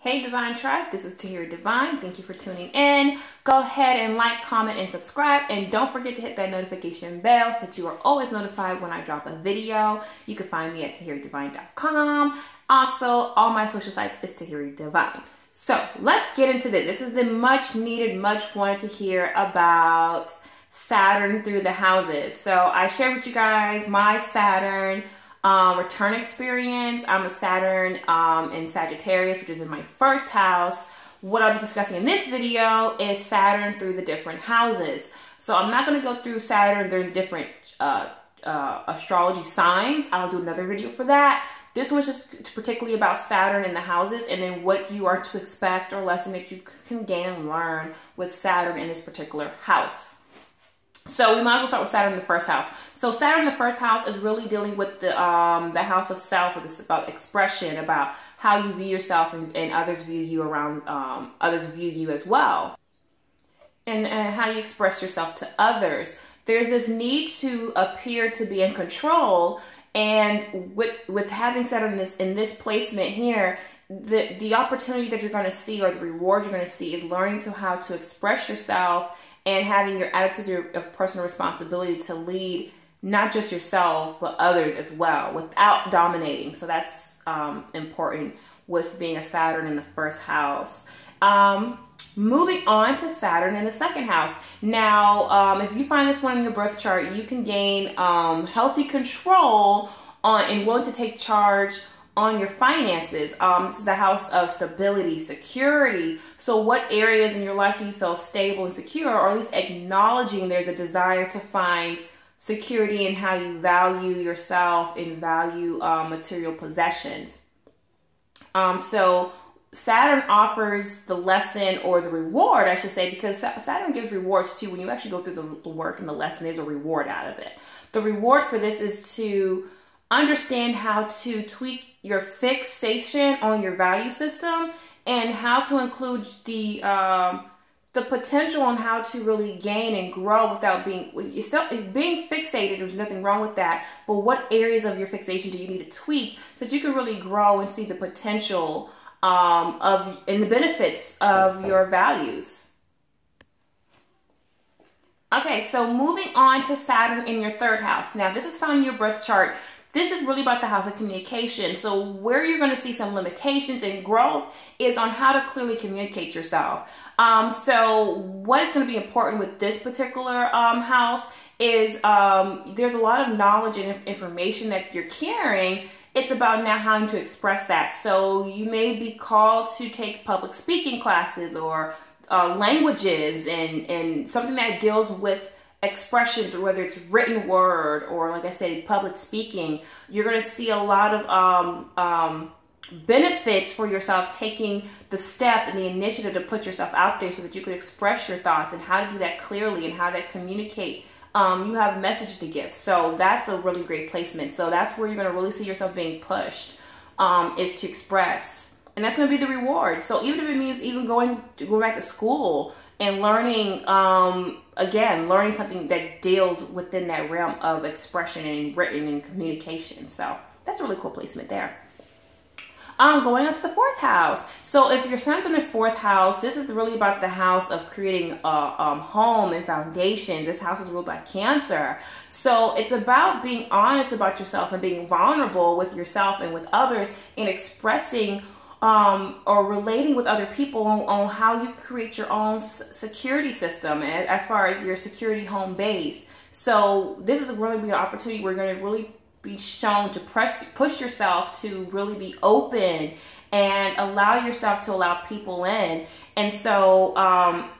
Hey Divine Tribe, this is Tahira Divine. Thank you for tuning in. Go ahead and like, comment, and subscribe. And don't forget to hit that notification bell so that you are always notified when I drop a video. You can find me at tahiradivine.com. Also, all my social sites is Tahira Divine. So let's get into this. This is the much needed, much wanted to hear about Saturn through the houses. So I shared with you guys my Saturn return experience. I'm a Saturn in Sagittarius, which is in my first house. What I'll be discussing in this video is Saturn through the different houses. So I'm not going to go through Saturn through different astrology signs. I'll do another video for that. This one's just particularly about Saturn in the houses and then what you are to expect or lesson that you can gain and learn with Saturn in this particular house. So we might as well start with Saturn in the first house. So Saturn in the first house is really dealing with the house of self. It's about expression, about how you view yourself and others view you around, others view you as well. And how you express yourself to others. There's this need to appear to be in control, and with having Saturn in this placement here, the opportunity that you're going to see or the reward you're going to see is learning how to express yourself and having your attitude of personal responsibility to lead not just yourself, but others as well without dominating. So that's important with being a Saturn in the first house. Moving on to Saturn in the second house. Now, if you find this one in your birth chart, you can gain healthy control and willing to take charge on your finances. This is the house of stability, security. So what areas in your life do you feel stable and secure, or at least acknowledging there's a desire to find security in how you value yourself and value material possessions. So Saturn offers the lesson or the reward, I should say, because Saturn gives rewards too. When you actually go through the work and the lesson, there's a reward out of it. The reward for this is to understand how to tweak your fixation on your value system and how to include the potential on how to really gain and grow without being fixated. There's nothing wrong with that. But what areas of your fixation do you need to tweak so that you can really grow and see the potential and the benefits of your values? Okay, so moving on to Saturn in your third house. Now, this is found in your birth chart. This is really about the house of communication. So where you're going to see some limitations and growth is on how to clearly communicate yourself. So what is going to be important with this particular house is there's a lot of knowledge and information that you're carrying. It's about now how to express that. So you may be called to take public speaking classes or languages and something that deals with expression, whether it's written word or, like I said, public speaking. You're going to see a lot of benefits for yourself taking the step and the initiative to put yourself out there so that you can express your thoughts and how to do that clearly and how to communicate. You have a message to give. So that's a really great placement. So that's where you're going to really see yourself being pushed, is to express. And that's going to be the reward. So even if it means even going back to school and learning, again, learning something that deals within that realm of expression and written and communication. So that's a really cool placement there. Going on to the fourth house. So if your sun's in the fourth house, this is really about the house of creating a home and foundation. This house is ruled by Cancer. So it's about being honest about yourself and being vulnerable with yourself and with others and expressing or relating with other people on how you create your own security system as far as your security home base. So this is really be an opportunity where you're going to really be shown to push yourself to really be open and allow yourself to allow people in. And so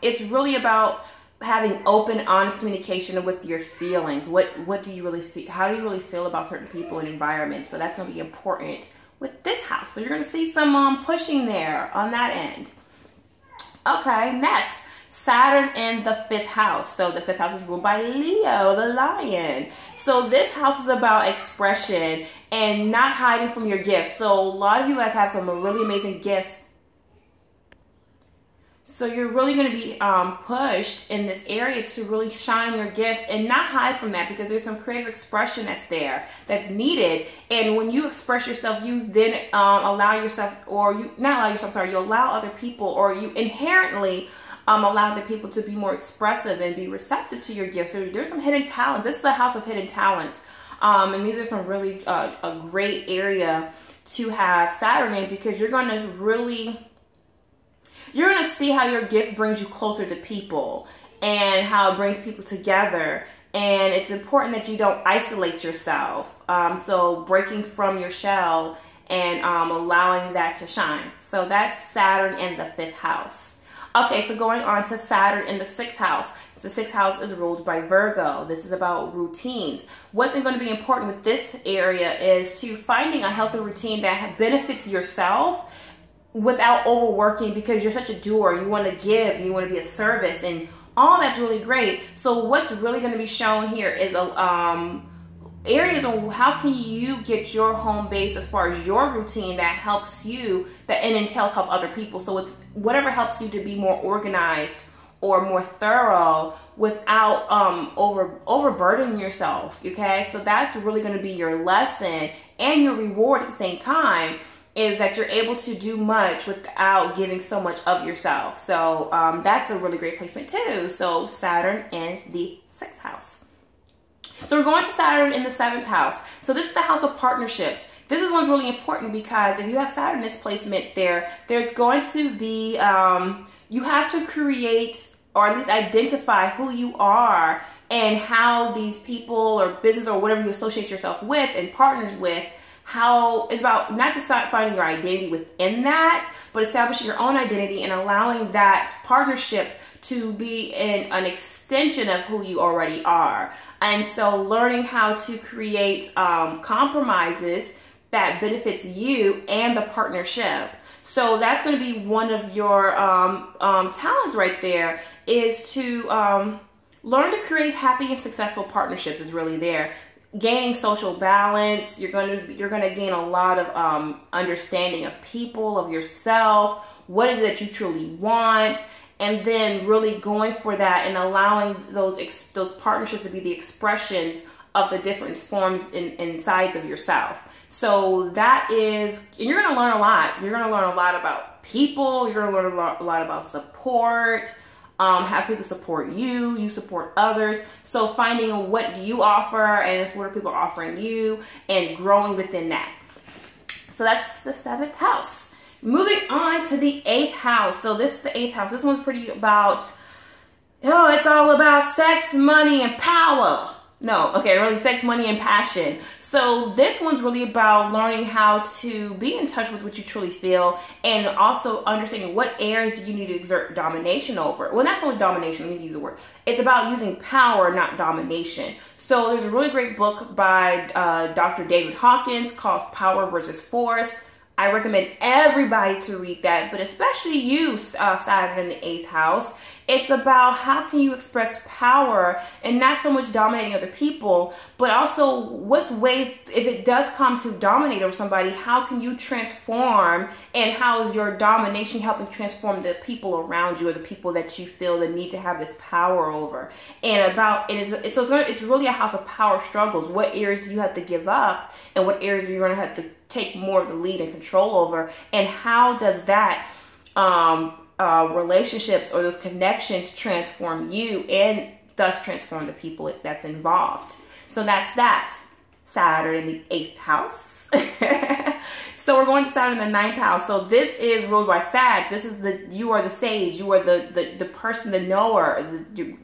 it's really about having open, honest communication with your feelings. What do you really feel? How do you really feel about certain people and environments? So that's going to be important with this house. So you're going to see some pushing there on that end. Okay, next, Saturn in the fifth house. So the fifth house is ruled by Leo, the lion. So this house is about expression and not hiding from your gifts. So a lot of you guys have some really amazing gifts. So you're really going to be pushed in this area to really shine your gifts and not hide from that, because there's some creative expression that's there, that's needed. And when you express yourself, you then allow yourself, or you not allow yourself, sorry, you allow other people, or you inherently allow the people to be more expressive and be receptive to your gifts. So there's some hidden talent. This is the house of hidden talents. And these are some really a great area to have Saturn in, because you're going to really, you're going to see how your gift brings you closer to people and how it brings people together. And it's important that you don't isolate yourself. So breaking from your shell and allowing that to shine. So that's Saturn in the 5th house. Okay, so going on to Saturn in the 6th house. The 6th house is ruled by Virgo. This is about routines. What's going to be important with this area is to finding a healthy routine that benefits yourself without overworking, because you're such a doer. You want to give, you want to be a service, and all that's really great. So what's really going to be shown here is areas on how can you get your home base as far as your routine that helps you, that and entails help other people. So it's whatever helps you to be more organized or more thorough without overburdening yourself. Okay, so that's really going to be your lesson and your reward at the same time, is that you're able to do much without giving so much of yourself. So that's a really great placement too. So Saturn in the 6th house. So we're going to Saturn in the 7th house. So this is the house of partnerships. This is one's really important, because if you have Saturn in this placement there's going to be, you have to create, or at least identify who you are and how these people or business or whatever you associate yourself with and partners with, how it's about not just finding your identity within that, but establishing your own identity and allowing that partnership to be an extension of who you already are. And so learning how to create compromises that benefits you and the partnership. So that's going to be one of your talents right there, is to learn to create happy and successful partnerships is really there. Gaining social balance, you're gonna gain a lot of understanding of people, of yourself, what is it that you truly want, and then really going for that and allowing those partnerships to be the expressions of the different forms and sides of yourself. So that is, and you're gonna learn a lot. You're gonna learn a lot about people. You're gonna learn a lot about support. Have people support you, you support others. So finding what do you offer and what are people offering you, and growing within that. So that's the 7th house. Moving on to the 8th house. So this is the 8th house. This one's pretty about, it's all about sex, money, and power. No, okay, really sex, money, and passion. So this one's really about learning how to be in touch with what you truly feel, and also understanding what areas do you need to exert domination over. Well, not so much domination, let me use the word. It's about using power, not domination. So there's a really great book by Dr. David Hawkins called Power versus Force. I recommend everybody to read that, but especially you, Saturn in the 8th house. It's about how can you express power and not so much dominating other people, but also what ways, if it does come to dominate over somebody, how can you transform, and how is your domination helping transform the people around you or the people that you feel the need to have this power over. And it's really a house of power struggles. What areas do you have to give up, and what areas are you going to have to take more of the lead and control over, and how does that relationships or those connections transform you and thus transform the people that's involved. So that's that. Saturn in the 8th house. So we're going to Saturn in the 9th house. So this is ruled by Sag. This is you are the sage. You are the person, the knower,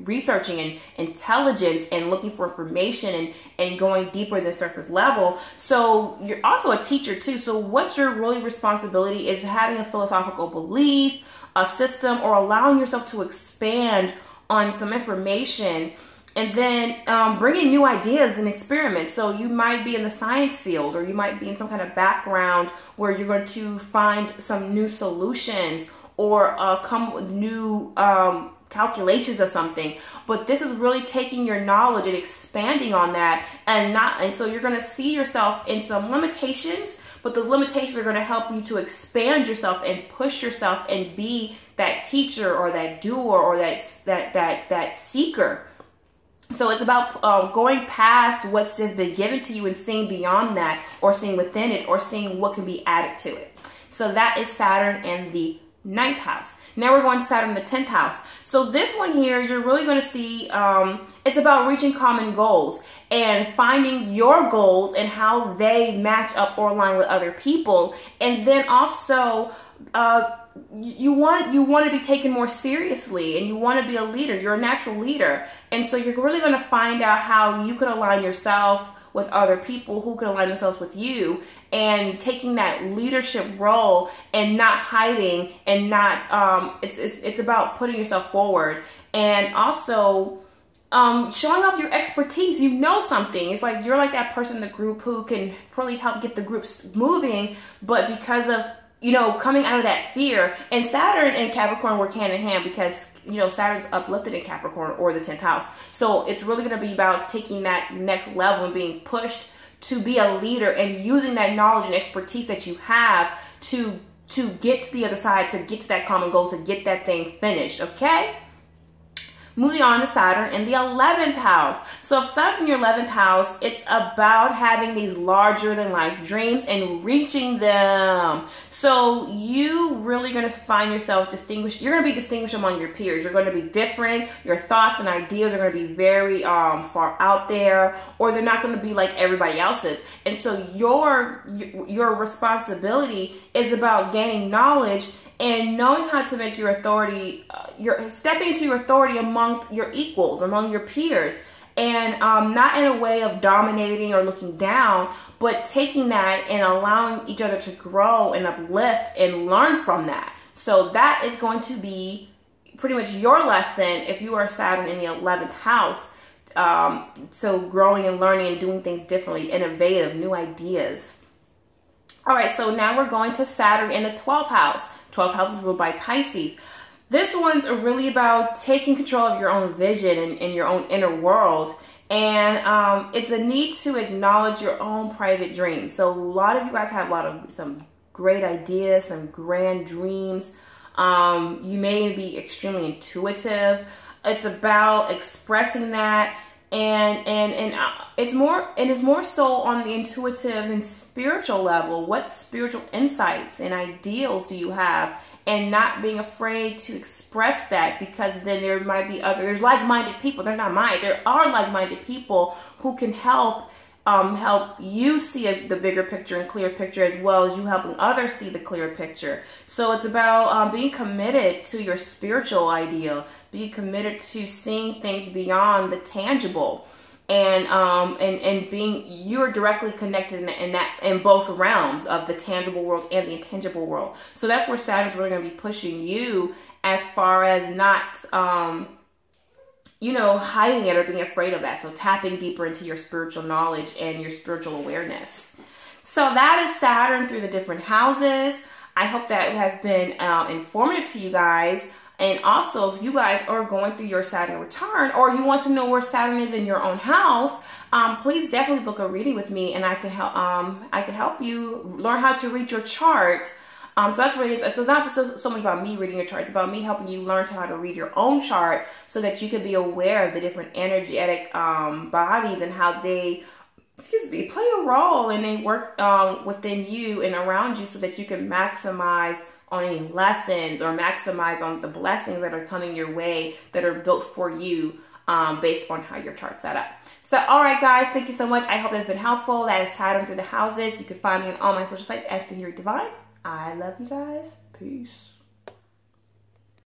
researching and intelligence and looking for information and going deeper than surface level. So you're also a teacher too. So what your really responsibility is having a philosophical belief, a system, or allowing yourself to expand on some information, and then bringing new ideas and experiments. So you might be in the science field, or you might be in some kind of background where you're going to find some new solutions or come up with new calculations of something. But this is really taking your knowledge and expanding on that, and so you're going to see yourself in some limitations, but those limitations are going to help you to expand yourself and push yourself and be that teacher or that doer or that seeker. So it's about going past what's just been given to you and seeing beyond that, or seeing within it, or seeing what can be added to it. So that is Saturn in the 9th house. Now we're going to Saturn in the 10th house. So this one here, you're really going to see, it's about reaching common goals and finding your goals and how they match up or align with other people. And then also, you want to be taken more seriously, and you want to be a leader. You're a natural leader. And so you're really going to find out how you can align yourself with other people who can align themselves with you, and taking that leadership role and not hiding and not, it's about putting yourself forward, and also showing off your expertise. You know something. It's like you're like that person in the group who can probably help get the groups moving, but because of, coming out of that fear. And Saturn and Capricorn work hand in hand, because, Saturn's uplifted in Capricorn, or the 10th house. So it's really going to be about taking that next level and being pushed to be a leader, and using that knowledge and expertise that you have to get to the other side, to get to that common goal, to get that thing finished, okay? Moving on to Saturn in the 11th house. So if Saturn's in your 11th house, it's about having these larger than life dreams and reaching them. So you really going to find yourself distinguished. You're going to be distinguished among your peers. You're going to be different. Your thoughts and ideas are going to be very far out there, or they're not going to be like everybody else's. And so your responsibility is about gaining knowledge and knowing how to make your authority, stepping into your authority among your equals, among your peers, and not in a way of dominating or looking down, but taking that and allowing each other to grow and uplift and learn from that. So that is going to be pretty much your lesson if you are Saturn in the 11th house. So growing and learning and doing things differently, innovative, new ideas. All right, so now we're going to Saturn in the 12th house. 12th house is ruled by Pisces. This one's really about taking control of your own vision and your own inner world. And it's a need to acknowledge your own private dreams. So a lot of you guys have some great ideas, some grand dreams. You may be extremely intuitive. It's about expressing that. And it's more so on the intuitive and spiritual level. What spiritual insights and ideals do you have? And not being afraid to express that, because then there might be there's like-minded people. They're not mine. There are like-minded people who can help you see the bigger picture and clear picture, as well as you helping others see the clear picture. So it's about being committed to your spiritual ideal, being committed to seeing things beyond the tangible, and being, you're directly connected in both realms of the tangible world and the intangible world. So that's where Saturn's really going to be pushing you, as far as not hiding it or being afraid of that. So tapping deeper into your spiritual knowledge and your spiritual awareness. So that is Saturn through the different houses. I hope that it has been informative to you guys. And also, if you guys are going through your Saturn return, or you want to know where Saturn is in your own house, please definitely book a reading with me, and I can help you learn how to read your chart. So that's what it is. So it's not so much about me reading your chart. It's about me helping you learn how to read your own chart, so that you can be aware of the different energetic bodies and how they, play a role, and they work within you and around you, so that you can maximize on any lessons or maximize on the blessings that are coming your way, that are built for you based on how your chart's set up. So, all right, guys, thank you so much. I hope that's been helpful. That is Saturn through the houses. You can find me on all my social sites as Tahiri Divine. I love you guys. Peace.